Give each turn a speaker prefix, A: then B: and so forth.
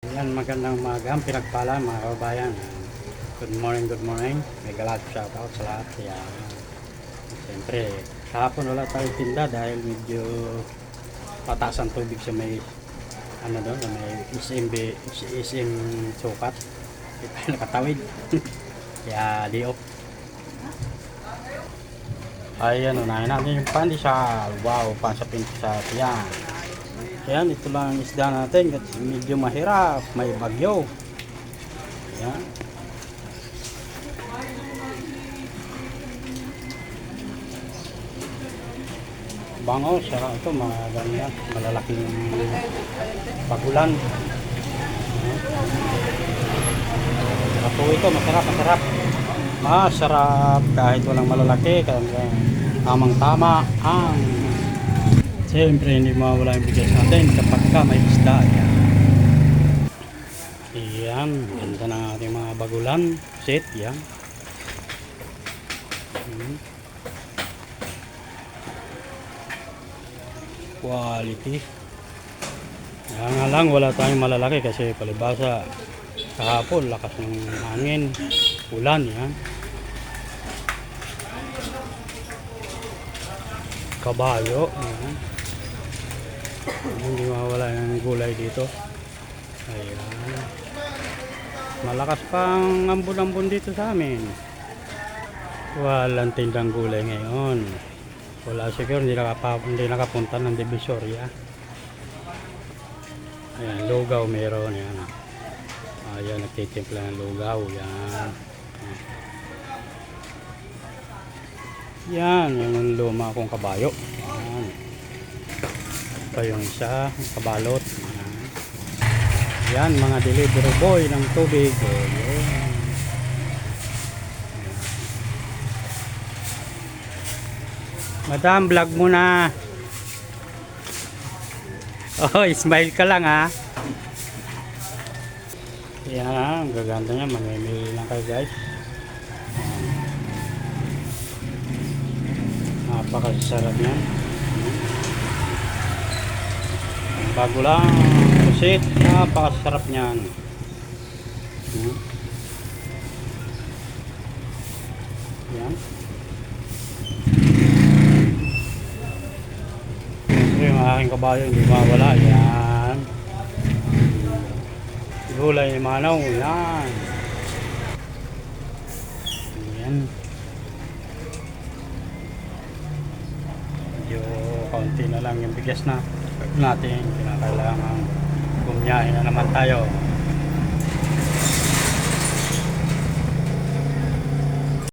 A: Yan, magandang umaga, pinagpala mga kababayan. Good morning, good morning. May galak shoutout sa lahat. Yan. Siyempre, kahapon wala tayong tinda dahil medyo pataas ang tubig sa may ano doon, may SM sukat. Hindi tayo nakatawid. Kaya di off. Ayan, unahin natin yung pandesal. Wow, pan sa pintisal. Yan. Ayan, ito lang ang isda natin kasi medyo mahirap, may bagyo. Ayan. Bango, sarap ito, maganda, malalaking bagulan. Sarap po ito, masarap, masarap. Masarap kahit walang malalaki, tamang tama ang siyempre hindi mawala yung bigas natin kapag ka may isda. Yan, ganda ng ating mga bagulan set. Yan. Quality. Kaya nga lang wala tayong malalaki kasi palibasa kahapon lakas ng hangin, ulan. Yan. Kabayo. Yan. Hindi mawala yung gulay dito. Ayan. Malakas pang ambon-ambon dito sa amin. Walang tindang gulay ngayon. Wala siguro, hindi nakapunta ng Divisoria. Ayan, lugaw meron. Yan. Ayan, nagtitimpla ng lugaw. Yan. Yan, yung luma kong kabayo. Yan. Ito yung isa, kabalot. Yan, mga delivery boy ng tubig. Ayan. Madam, vlog mo na. Oh, smile ka lang ha. Yan, gaganda niya. Mamimili lang kayo guys. Napakasarap niya. Bago lang. Pusit. Napakasarap niyan. Yan. Yung aking kabayo hindi mawala. Yan. Gulay ni Manaw. Yan. Yan. Medyo kaunti na lang yung bigas na natin. Kinakailangan bumiyahin na naman tayo.